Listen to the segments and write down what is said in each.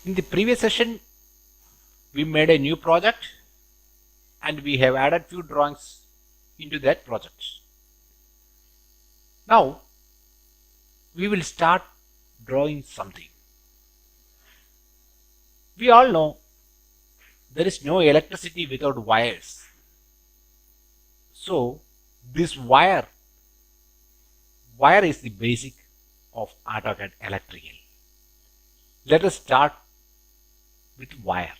In the previous session, we made a new project and we have added few drawings into that project. Now, we will start drawing something. We all know there is no electricity without wires. So, this wire is the basic of AutoCAD electrical. Let us start with wire.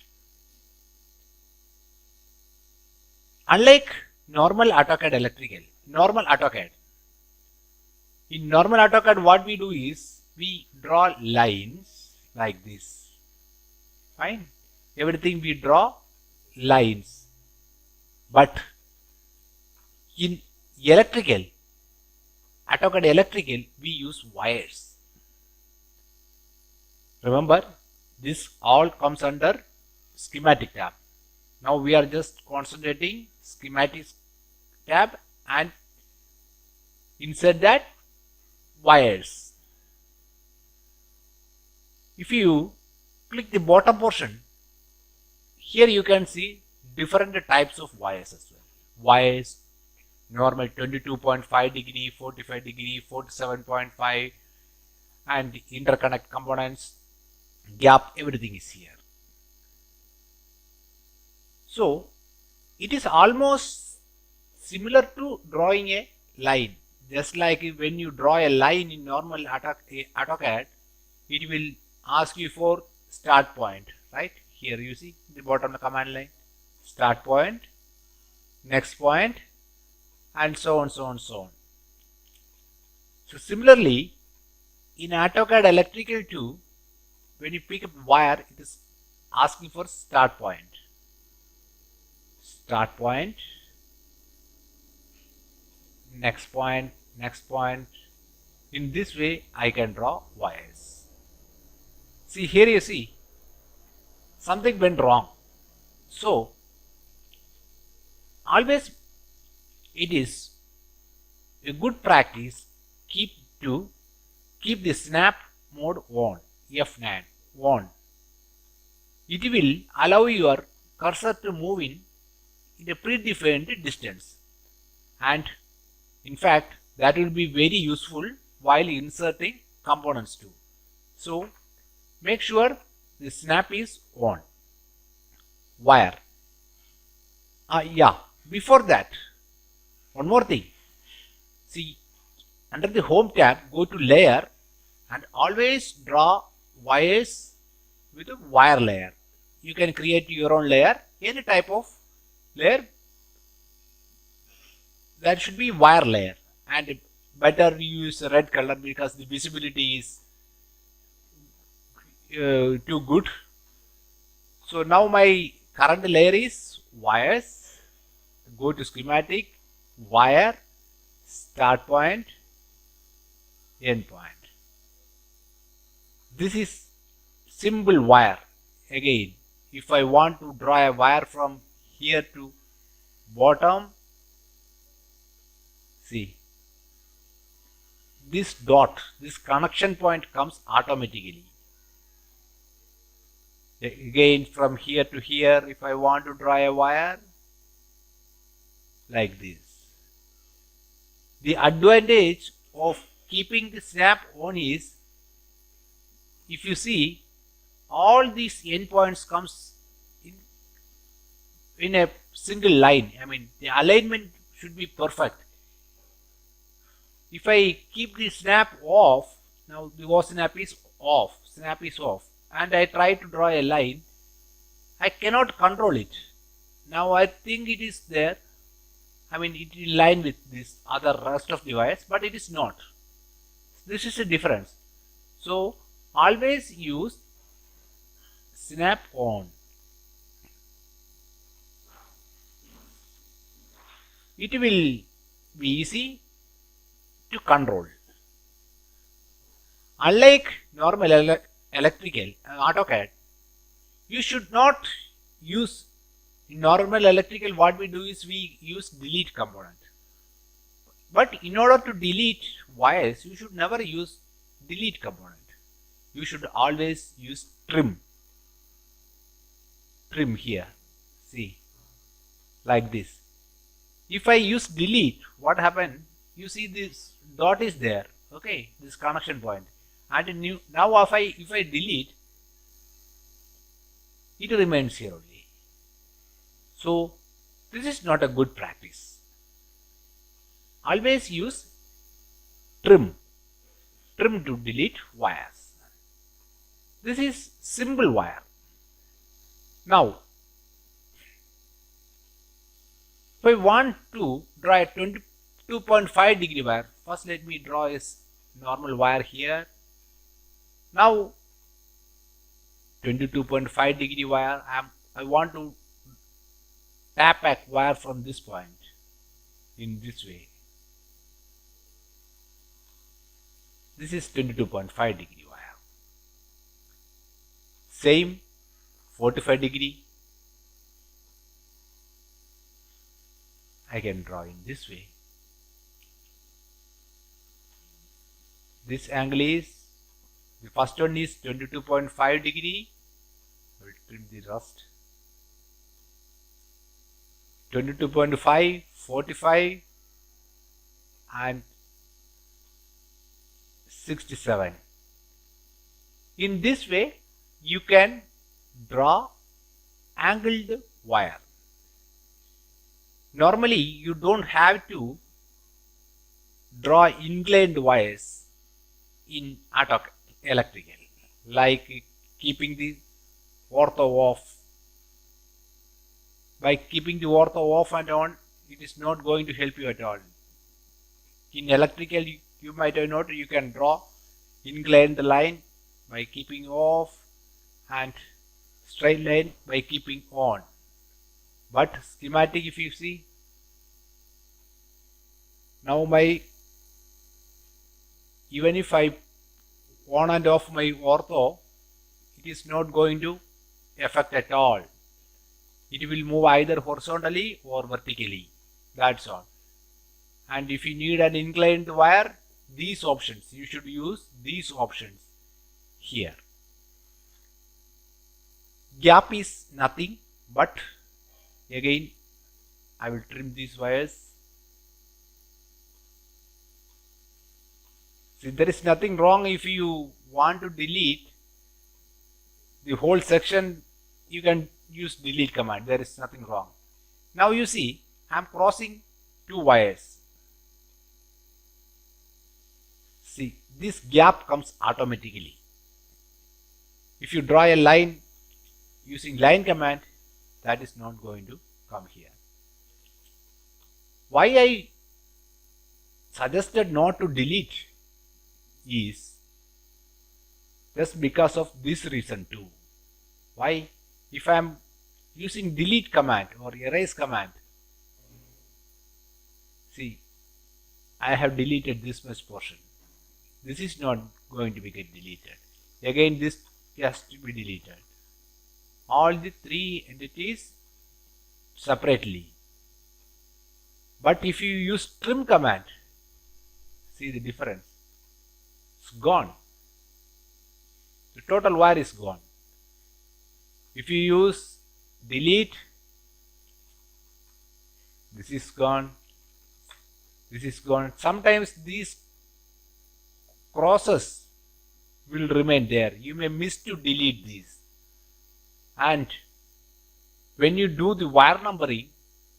Unlike normal AutoCAD, in normal AutoCAD what we do is we draw lines like this. Fine. Everything we draw lines. But in electrical, AutoCAD electrical, we use wires. Remember, this all comes under schematic tab. Now we are just concentrating schematic tab and insert that wires. If you click the bottom portion, here you can see different types of wires as well. Wires, normal 22.5 degree, 45 degree, 47.5 and interconnect components, gap, everything is here. So, it is almost similar to drawing a line. Just like when you draw a line in normal AutoCAD, it will ask you for start point, right? Here you see the bottom of the command line, start point, next point, and so on, so on, so on. So similarly, in AutoCAD electrical too, when you pick up wire, it is asking for start point. Start point, next point, next point. In this way, I can draw wires. See, here you see, something went wrong. So, always it is a good practice keep the snap mode on, F9 on. It will allow your cursor to move in a predefined distance, and in fact that will be very useful while inserting components too. So make sure the snap is on. Wire. Before that, one more thing. See, under the home tab, go to layer and always draw wires with a wire layer. You can create your own layer, any type of layer, that should be wire layer, and better use red color because the visibility is too good. So now my current layer is wires. Go to schematic, wire, start point, end point. This is simple wire. Again, if I want to draw a wire from here to bottom, see, this dot, this connection point comes automatically. Again, from here to here, if I want to draw a wire, like this. The advantage of keeping the snap on is, if you see, all these endpoints comes in a single line. I mean, the alignment should be perfect. If I keep the snap off, now the snap is off, and I try to draw a line, I cannot control it. Now I think it is there. I mean, it is in line with this other rest of the wires, but it is not. This is a difference. So always use snap on. It will be easy to control. Unlike normal electrical AutoCAD, you should not use, in normal electrical what we do is we use delete component. But in order to delete wires, you should never use delete component. You should always use trim. trim here. See, like this. If I use delete, what happened? You see this dot is there. Okay, this connection point. And now if I delete, it remains here only. So this is not a good practice. Always use trim to delete wires. This is simple wire. Now, if I want to draw a 22.5 degree wire, first let me draw a normal wire here. Now 22.5 degree wire, I want to tap a wire from this point in this way. This is 22.5 degree wire. Same 45 degree. I can draw in this way. This angle is, the first one is 22.5 degree. I will trim the rust. 22.5, 45 and 67. In this way, you can draw angled wire. Normally, you don't have to draw inclined wires in AutoCAD electrical, like keeping the ortho off. By keeping the ortho off and on, it is not going to help you at all. In electrical, you might have noted you can draw inclined line by keeping off and straight line by keeping on. But schematic, if you see, now even if I on and off my ortho, it is not going to affect at all. It will move either horizontally or vertically. That's all. And if you need an inclined wire, these options, you should use these options here. Gap is nothing but, again, I will trim these wires. See, there is nothing wrong if you want to delete the whole section, you can use delete command. There is nothing wrong. Now you see, I am crossing two wires. See, this gap comes automatically. If you draw a line using line command, that is not going to come here. Why I suggested not to delete is just because of this reason too. Why? If I am using delete command or erase command, see, I have deleted this much portion. This is not going to be get deleted. Again, this has to be deleted. All the three entities separately. But if you use trim command, see the difference. It's gone. The total wire is gone. If you use delete, this is gone. This is gone. Sometimes these crosses will remain there. You may miss to delete these. And when you do the wire numbering,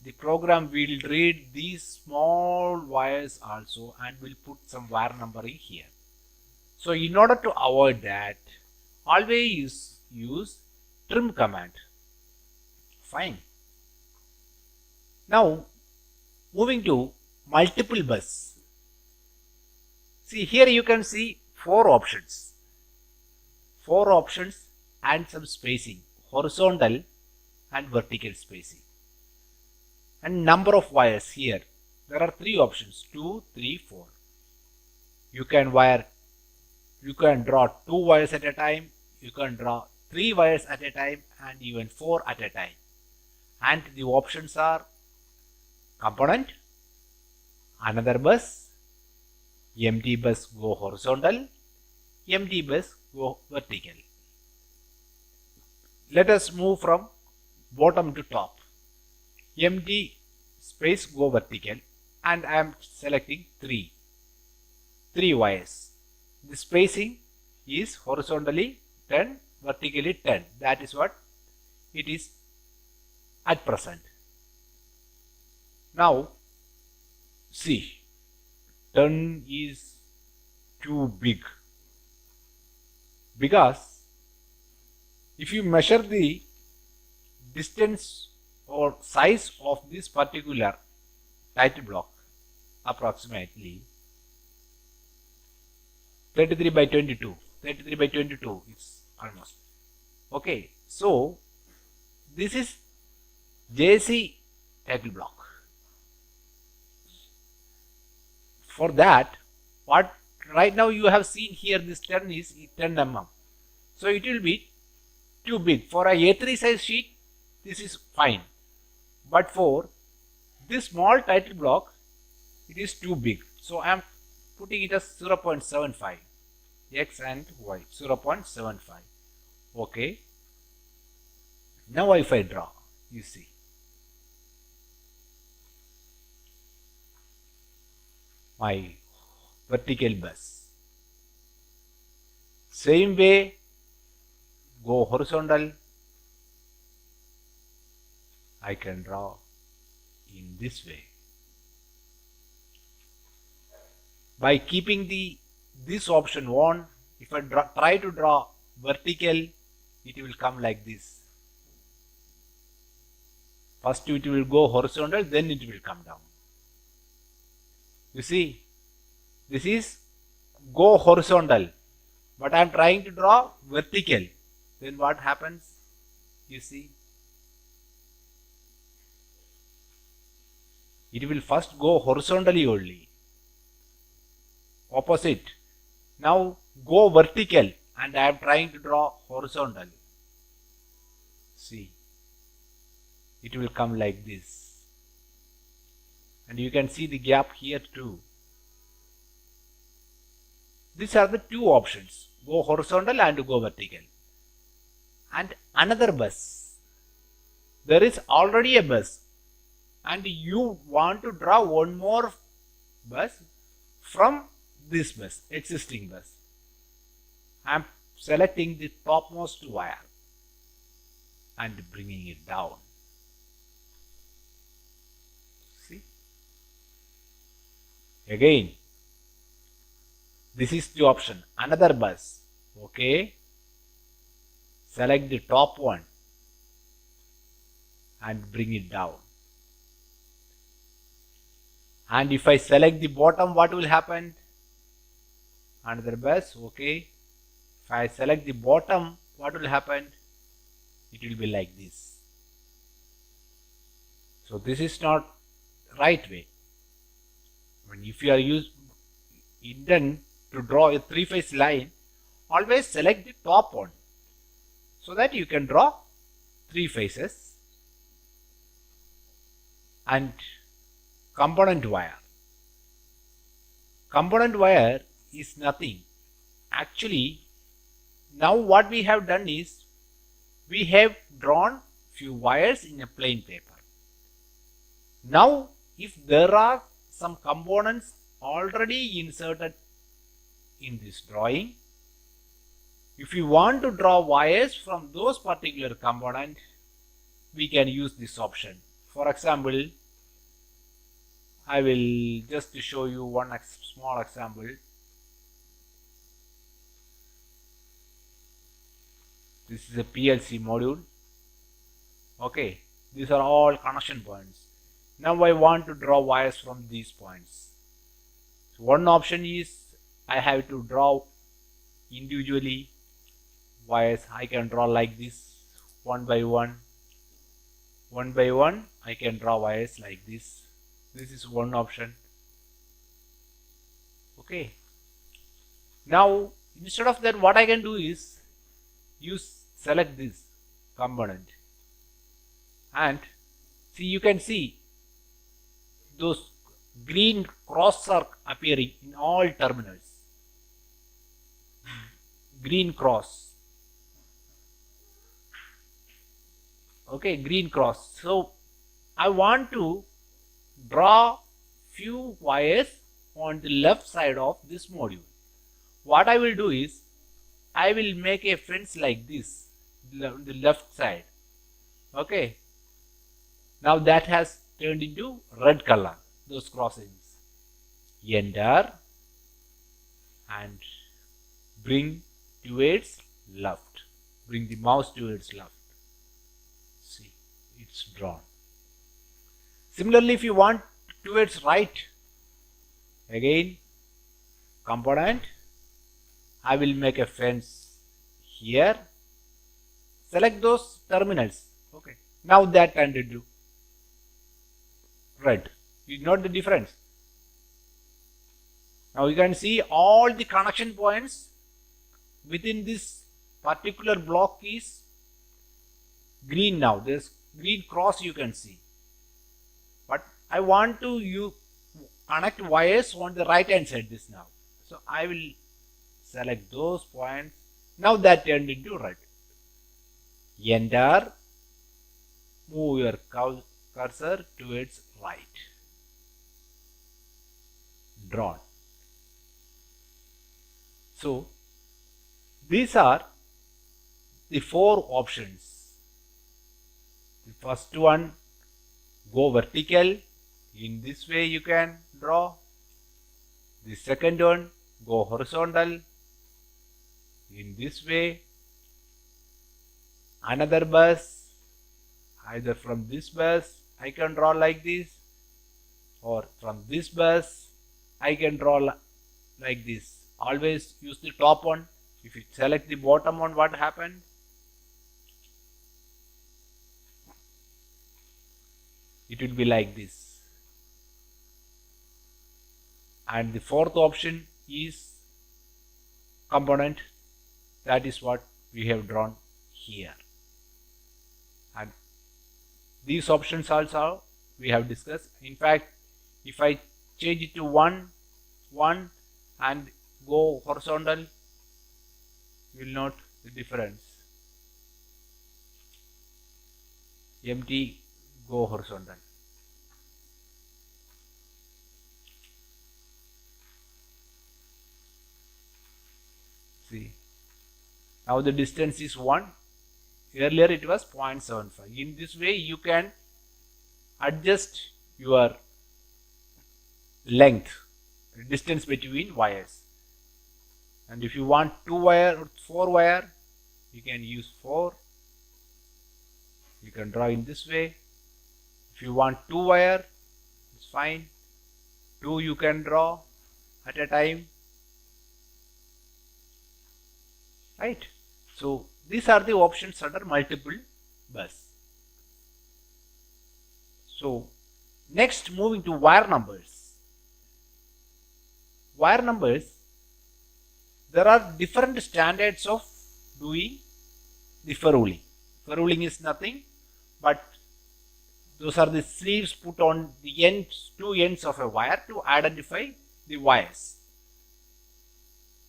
the program will read these small wires also and will put some wire numbering here. So in order to avoid that, always use trim command. Fine. Now moving to multiple bus. See, here you can see four options and some spacing, horizontal and vertical spacing, and number of wires. Here there are three options, 2, 3, 4. You can draw 2 wires at a time, you can draw 3 wires at a time, and even 4 at a time. And the options are component, another bus, empty bus go horizontal, empty bus go vertical. Let us move from bottom to top. Empty space, go vertical, and I am selecting three wires. The spacing is horizontally 10, vertically 10. That is what it is at present. Now see, 10 is too big, because if you measure the distance or size of this particular title block, approximately 33 by 22. 33 by 22 is almost. Okay, so this is JC title block. For that, what right now you have seen here, this 10 is 10 mm. So it will be too big. For a A3 size sheet, this is fine. But for this small title block, it is too big. So I am putting it as 0.75. X and Y, 0.75. Okay. Now if I draw, you see. My vertical bus. Same way, go horizontal. I can draw in this way. By keeping this option on, if I try to draw vertical, it will come like this. First it will go horizontal, then it will come down. You see, this is go horizontal, but I am trying to draw vertical. Then what happens? You see, it will first go horizontally only. Opposite. Now go vertical, and I am trying to draw horizontal. See, it will come like this. And you can see the gap here too. These are the two options, go horizontal and go vertical. And another bus. There is already a bus, and you want to draw one more bus from this bus, existing bus. I am selecting the topmost wire and bringing it down. See? Again, this is the option, another bus. Okay. Select the top one and bring it down. And if I select the bottom, what will happen? Another bus. Okay. If I select the bottom, what will happen? It will be like this. So this is not right way. When if you are intend to draw a three-phase line, always select the top one, so that you can draw three phases. And component wire. Component wire is nothing. Actually, now what we have done is, we have drawn few wires in a plain paper. Now, if there are some components already inserted in this drawing, if you want to draw wires from those particular components, we can use this option. For example, I will just show you one small example. This is a PLC module. Okay, these are all connection points. Now I want to draw wires from these points. So one option is, I have to draw individually wires. I can draw like this, one by one. One by one, I can draw wires like this. This is one option. Okay. Now, instead of that, what I can do is, select this component, and see, you can see those green crosses are appearing in all terminals. Green cross. Okay, green cross. So I want to draw few wires on the left side of this module. What I will do is I will make a fence like this, the left side. Okay, now that has turned into red color, those crossings. Enter and bring towards left. Bring the mouse towards left. See, it's drawn. Similarly, if you want towards right, again, component, I will make a fence here. Select those terminals. Okay. Now that turned into red. You note the difference. Now you can see all the connection points within this particular block is green now. There's green cross you can see. But I want to connect wires on the right hand side this now. So I will select those points. Now that turned into red. Enter. Move your cursor towards right. Drawn. So these are the 4 options. The first one, go vertical. In this way you can draw. The second one, go horizontal. In this way. Another bus, either from this bus I can draw like this, or from this bus I can draw like this. Always use the top one. If you select the bottom one, what happened? It will be like this. And the 4th option is component. That is what we have drawn here. And these options also we have discussed. In fact, if I change it to 1 and go horizontal, you will note the difference. Empty, go horizontal. See, now the distance is 1. Earlier it was 0.75. In this way you can adjust your length, distance between wires. And if you want 2 wire or 4 wire, you can use 4. You can draw in this way. If you want 2 wire, it's fine. 2 you can draw at a time. Right? So these are the options under multiple bus. So next, moving to wire numbers. Wire numbers, there are different standards of doing the ferruling. Ferruling is nothing but those are the sleeves put on the ends, 2 ends of a wire to identify the wires.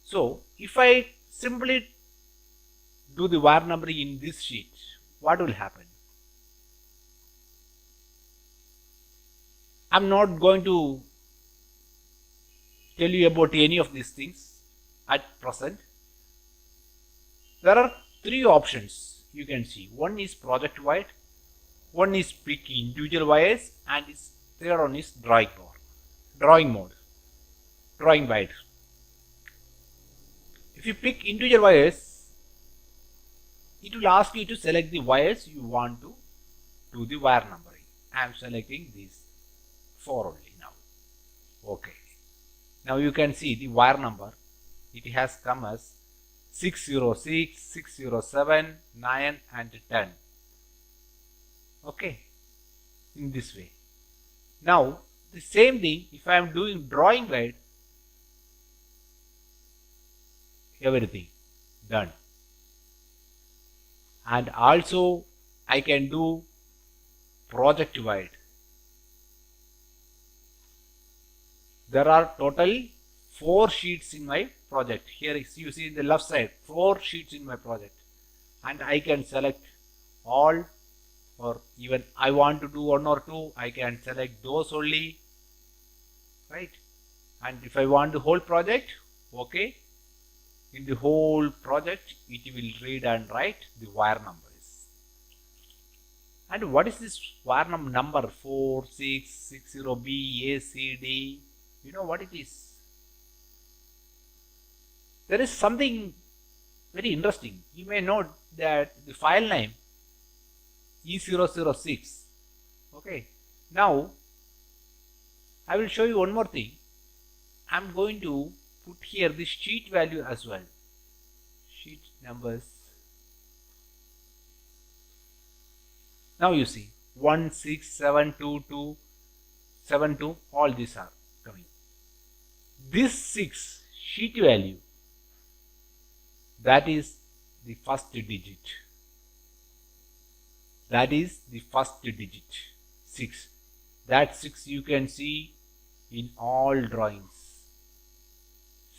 So if I simply do the wire numbering in this sheet, what will happen? I'm not going to tell you about any of these things at present. There are 3 options you can see. One is project wide, one is pick individual wires, and the third one is drawing wide. If you pick individual wires, it will ask you to select the wires you want to do the wire numbering. I am selecting these 4 only now. Okay. Now you can see the wire number. It has come as 606, 607, 9 and 10. Okay. In this way. Now the same thing, if I am doing drawing wide, everything done. And also I can do project wide. There are total 4 sheets in my project. Here you see in the left side 4 sheets in my project, and I can select all or even I want to do one or two, I can select those only, right? And if I want the whole project, okay, in the whole project it will read and write the wire numbers. And what is this wire number 4660B ACD? You know what it is? There is something very interesting. You may note that the file name E006. Okay. Now I will show you one more thing. I am going to put here the sheet value as well. Sheet numbers. Now you see 16722272, all these are coming. This 6 sheet value, that is the first digit. That is the first digit, 6. That 6 you can see in all drawings.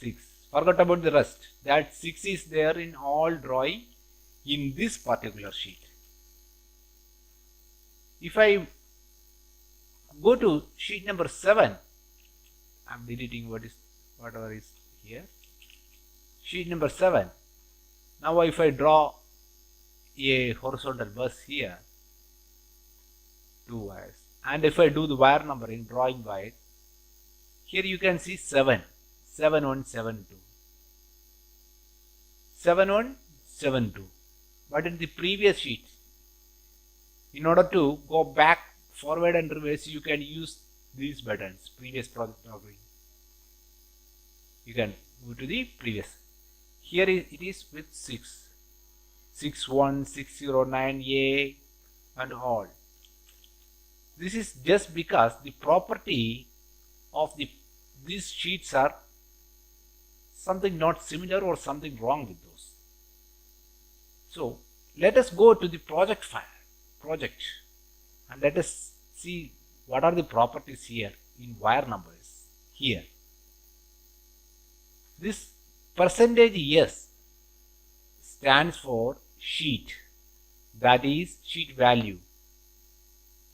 6. Forget about the rest. That 6 is there in all drawing in this particular sheet. If I go to sheet number 7, I am deleting whatever is here. Sheet number 7. Now if I draw a horizontal bus here, 2 wires, and if I do the wire numbering, drawing wire, here you can see 7, 7172, 7172. But in the previous sheet, in order to go back, forward and reverse, you can use these buttons. Previous project drawing. You can go to the previous. Here it is with 6, 61609A and all. This is just because the property of these sheets are something not similar or something wrong with those. So let us go to the project file, and let us see what are the properties here in wire numbers here. This percentage S stands for sheet, that is sheet value,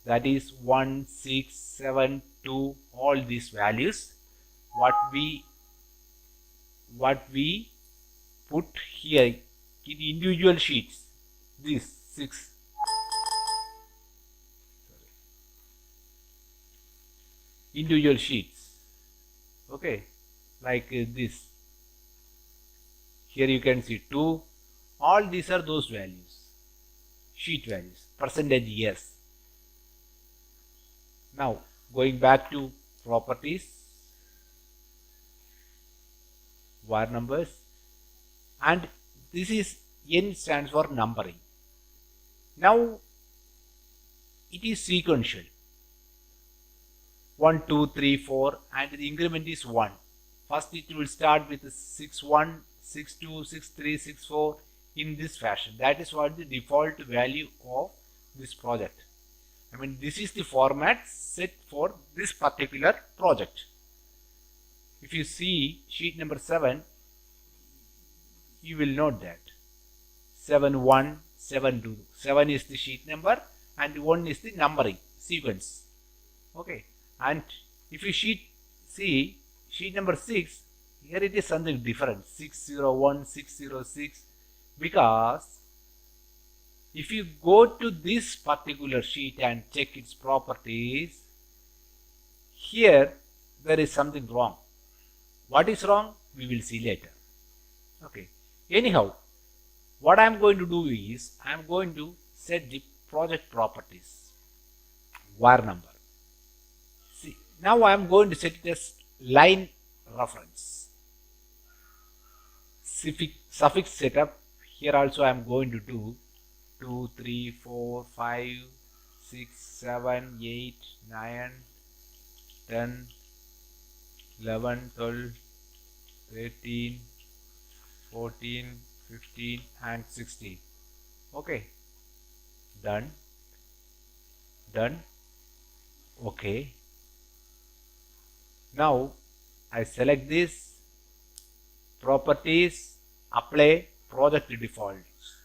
that is 1672, all these values what we put here in individual sheets, these 6. Individual sheets, okay, like this. Here you can see 2. All these are those values, sheet values, percentage yes. Now going back to properties, wire numbers, and this is N stands for numbering. Now it is sequential, 1 2 3 4, and the increment is 1. First it will start with 6 1, 6 2, 6 3, 6 4 in this fashion. That is what the default value of this project. I mean, this is the format set for this particular project. If you see sheet number 7, you will note that 7172. 7 is the sheet number and 1 is the numbering sequence. Okay, and if you see sheet number 6, here it is something different, 601, 606, because if you go to this particular sheet and check its properties, here there is something wrong. What is wrong? We will see later. Okay. Anyhow, what I am going to do is, I am going to set the project properties, wire number. See, now I am going to set it as line reference. Suffix setup, here also I am going to do 2, 3, 4, 5, 6, 7, 8, 9, 10, 11, 12, 13, 14, 15 and 16. Okay, done, okay. Now I select this, properties, apply project defaults.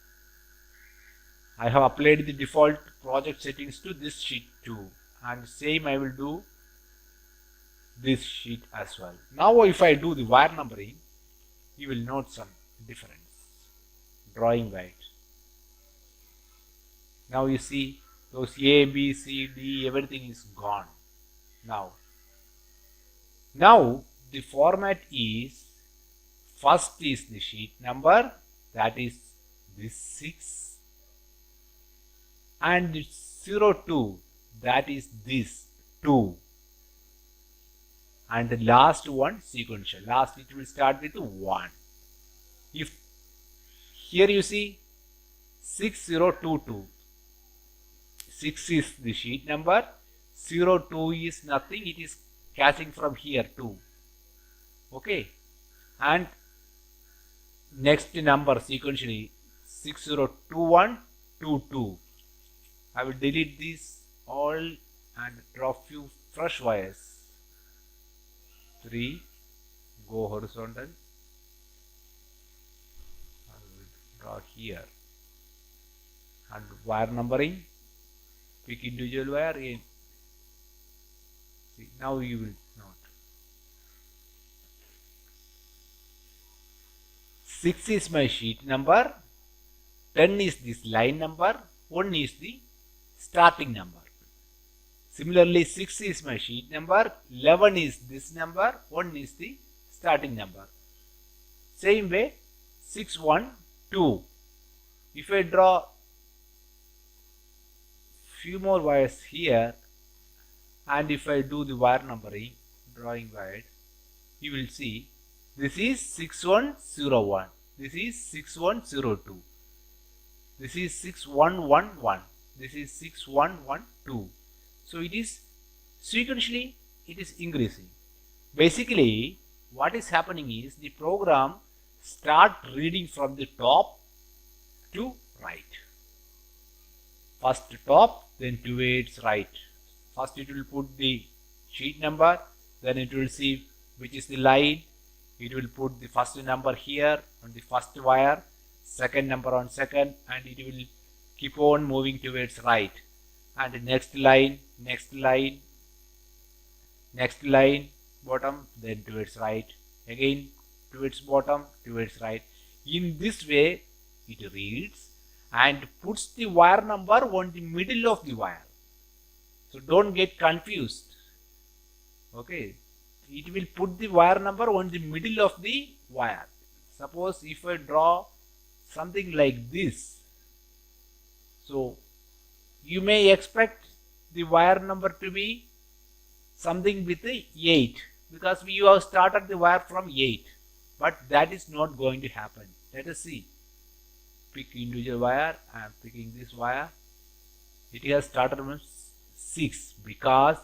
I have applied the default project settings to this sheet too, and same I will do this sheet as well. Now if I do the wire numbering, you will note some difference. Drawing white. Now you see those A, B, C, D, everything is gone. Now the format is, first is the sheet number, that is this 6, and 02, that is this 2, and the last one sequential. Last it will start with 1. If here you see 6022, 6 is the sheet number, 02 is nothing, it is catching from here too. Okay, and next number sequentially 602122. I will delete these all and draw few fresh wires. 3, go horizontal. I will draw here, and wire numbering, pick individual wire in. See, now you will note 6 is my sheet number, 10 is this line number, 1 is the starting number. Similarly, 6 is my sheet number, 11 is this number, 1 is the starting number. Same way, 6, 1, 2. If I draw few more wires here, and if I do the wire numbering, drawing wide, you will see this is 6101, this is 6102, this is 6111, this is 6112. So it is sequentially it is increasing. Basically what is happening is the program start reading from the top to right. First top, then towards right. First it will put the sheet number, then it will see which is the line. It will put the first number here on the first wire, second number on second, and it will keep on moving towards right. And the next line, bottom, then towards right, again towards bottom, towards right. In this way it reads and puts the wire number on the middle of the wire. So don't get confused. Okay, it will put the wire number on the middle of the wire. Suppose if I draw something like this, so you may expect the wire number to be something with a 8, because we have started the wire from 8, but that is not going to happen. Let us see. Pick individual wire. I am picking this wire. It has started from 6 because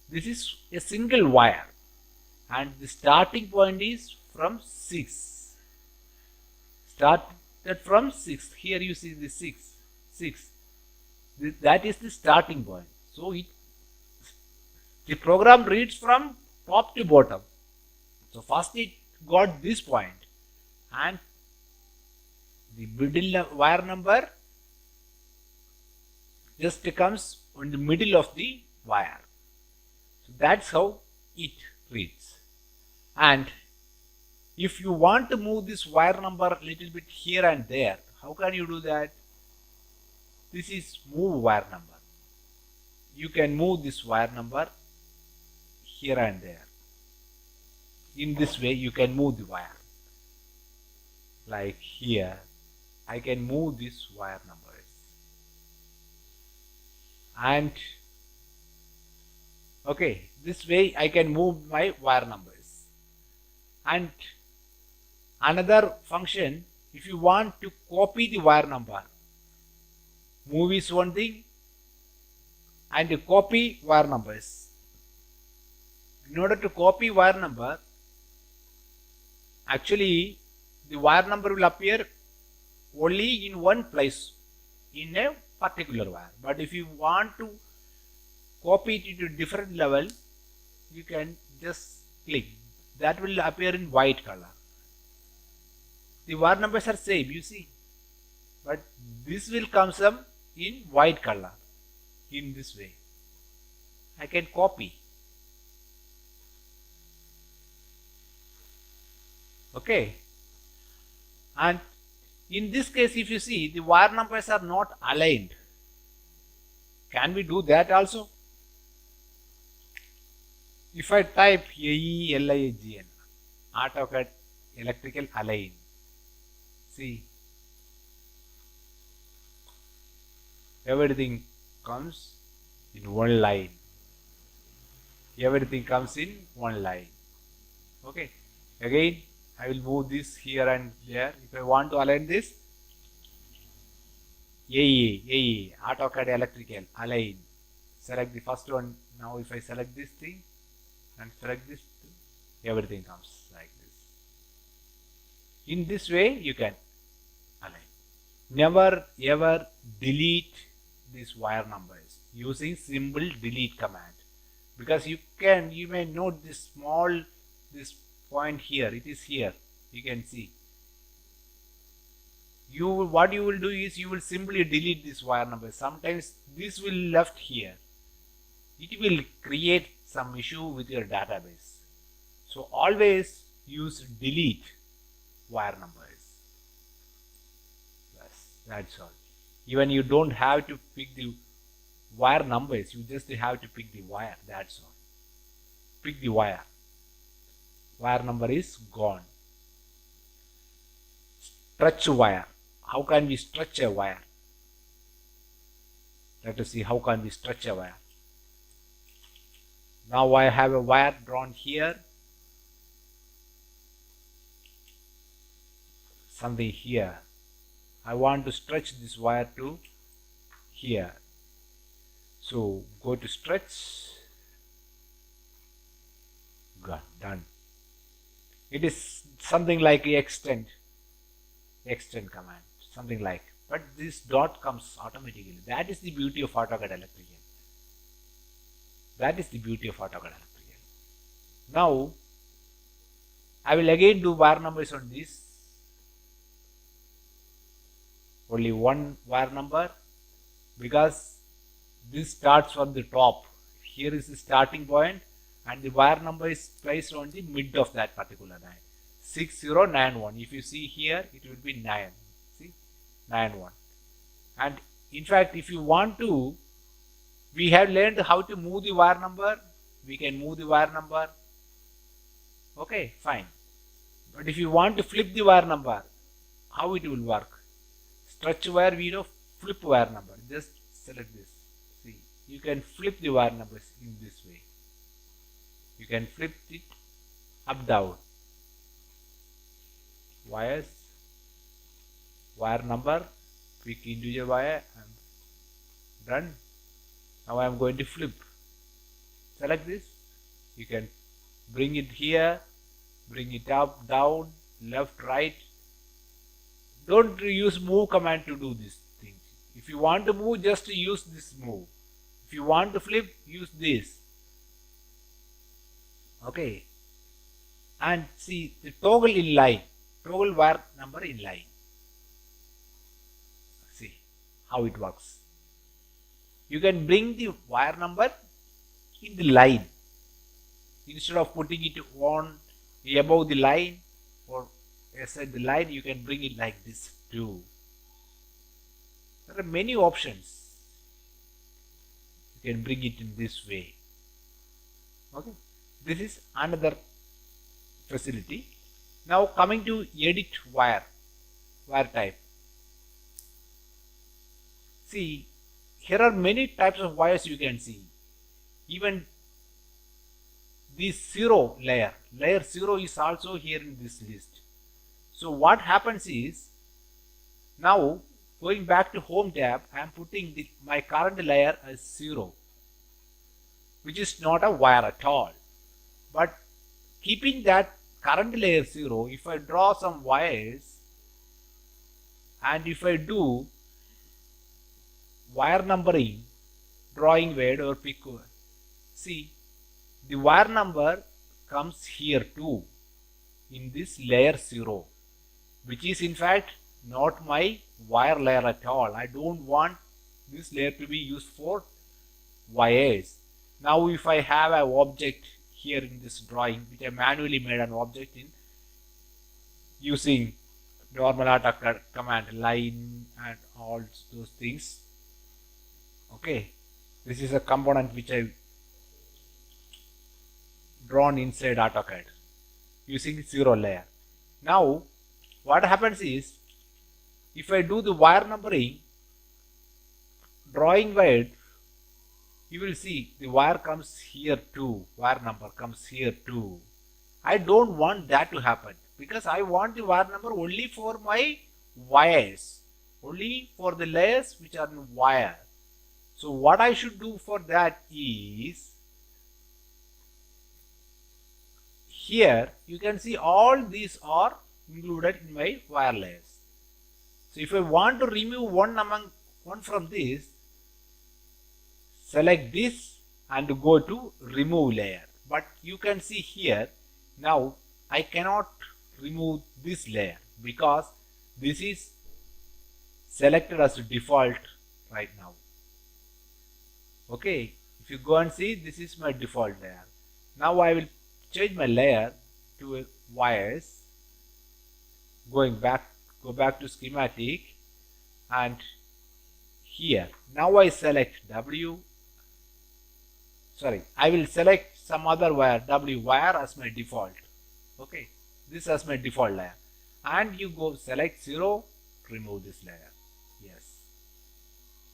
this is a single wire and the starting point is from 6. Started from 6. Here you see the 6. That is the starting point. So the program reads from top to bottom. So first it got this point, and the middle wire number just comes on the middle of the wire. So that's how it reads. And if you want to move this wire number a little bit here and there, how can you do that? This is move wire number. You can move this wire number here and there. In this way you can move the wire. Like here, I can move this wire numbers. And okay, this way I can move my wire numbers. And another function, if you want to copy the wire number, move is one thing, and copy wire numbers. In order to copy wire number, actually the wire number will appear only in one place in a particular wire. But if you want to copy it to different level, you can just click. That will appear in white color. The wire numbers are same, you see. but this will come some in white color in this way. I can copy. Okay, and in this case, if you see, the wire numbers are not aligned. Can we do that also? If I type AELIAGN, AutoCAD electrical align, see, everything comes in one line. Everything comes in one line. Okay, again I will move this here and there. If I want to align this, AE, AutoCAD electrical align. Select the first one. Now if I select this thing and select this thing, everything comes like this. In this way you can align. Never ever delete these wire numbers using simple delete command, because you may note this point here. It is here. You can see. What you will do is you will simply delete this wire number. Sometimes this will left here. It will create some issue with your database. So always use delete wire numbers. That's all. Even you don't have to pick the wire numbers. You just have to pick the wire. That's all. Pick the wire. Wire number is gone. Stretch wire. How can we stretch a wire? Let us see how can we stretch a wire. Now I have a wire drawn here. Something here. I want to stretch this wire to here. So go to stretch. Done. It is something like extend command. Something like, but this dot comes automatically. That is the beauty of AutoCAD electrical. That is the beauty of AutoCAD electrical. Now I will again do wire numbers on this. Only one wire number, because this starts from the top. Here is the starting point and the wire number is placed on the mid of that particular line. 6091. If you see here, it will be 9. See, 91. And in fact, if you want to, we have learned how to move the wire number. We can move the wire number. Okay, fine. But if you want to flip the wire number, how it will work? Stretch wire, we know flip wire number. Just select this. See, you can flip the wire numbers in this way. You can flip it up, down. Wires, wire number, pick individual wire, and done. Now I am going to flip. Select this. You can bring it here, bring it up, down, left, right. Don't use move command to do this thing. If you want to move, just use this move. If you want to flip, use this. Okay. And see the toggle in line. Toggle wire number in line. See how it works. You can bring the wire number in the line. Instead of putting it on above the line or aside the line, you can bring it like this too. There are many options. You can bring it in this way. Okay. This is another facility. Now coming to edit wire type. See, here are many types of wires you can see. Even this zero layer 0 is also here in this list. So what happens is, now going back to home tab, I am putting my current layer as 0, which is not a wire at all. But keeping that current layer 0, if I draw some wires and if I do wire numbering, drawing word or pick, see the wire number comes here too in this layer 0, which is in fact not my wire layer at all. I don't want this layer to be used for wires. Now if I have an object here in this drawing, which I manually made an object in using normal AutoCAD command line and all those things. Okay, this is a component which I drawn inside AutoCAD using zero layer. Now what happens is, if I do the wire numbering drawing wide, you will see the wire comes here too, wire number comes here too. I don't want that to happen, because I want the wire number only for my wires, only for the layers which are in wire. So what I should do for that is, here you can see all these are included in my wire layers. So if I want to remove one from this, select this and go to remove layer. But you can see here, now I cannot remove this layer because this is selected as default right now. Okay, if you go and see, this is my default layer. Now I will change my layer to wires. Go back to schematic, and here now I select I will select some other wire, W wire, as my default. Okay, this as my default layer, and you go select 0, remove this layer. Yes,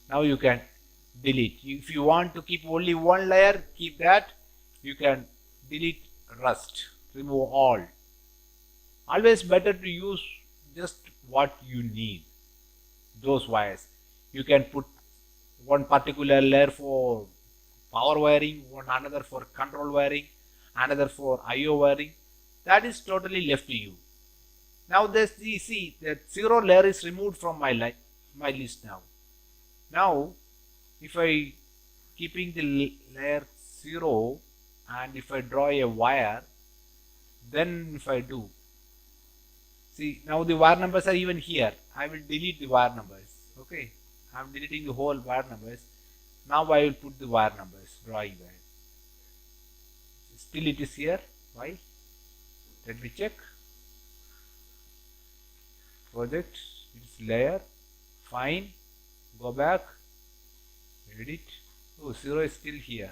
now you can delete. If you want to keep only one layer, keep that. You can delete rest, remove all. Always better to use just what you need, those wires. You can put one particular layer for power wiring, one another for control wiring, another for IO wiring. That is totally left to you. Now you see that 0 layer is removed from my list now. Now if I keeping the layer 0, and if I draw a wire, then if I do, see, now the wire numbers are even here. I will delete the wire numbers. Okay, I am deleting the whole wire numbers. Now I will put the wire numbers, drawing wire. Still it is here. Why? Let me check. Project, it's layer. Fine. Go back. Edit. Oh, 0 is still here.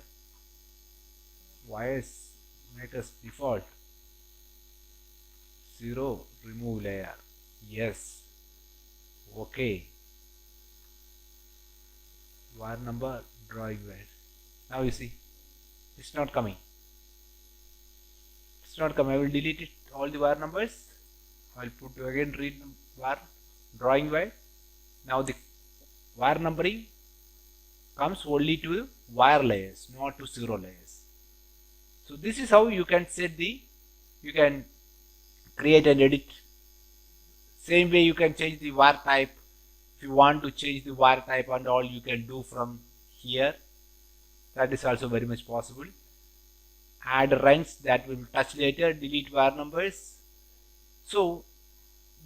Wires, make us default. 0, remove layer. Yes. Okay. Wire number, drawing wire. Now you see, it's not coming. It's not coming. I will delete it, all the wire numbers. I will put again read wire, drawing wire. Now the wire numbering comes only to wire layers, not to 0 layers. So this is how you can you can create and edit. Same way you can change the wire type. If you want to change the wire type and all, you can do from here. That is also very much possible. Add runs, that will touch later. Delete wire numbers. So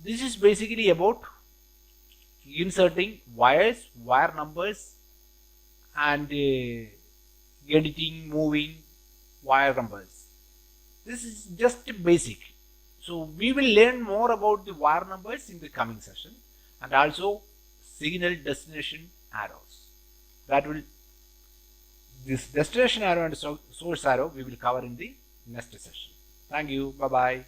this is basically about inserting wires, wire numbers, and editing, moving wire numbers. This is just basic. So we will learn more about the wire numbers in the coming session, and also signal destination arrows. This destination arrow and source arrow we will cover in the next session. Thank you. Bye bye.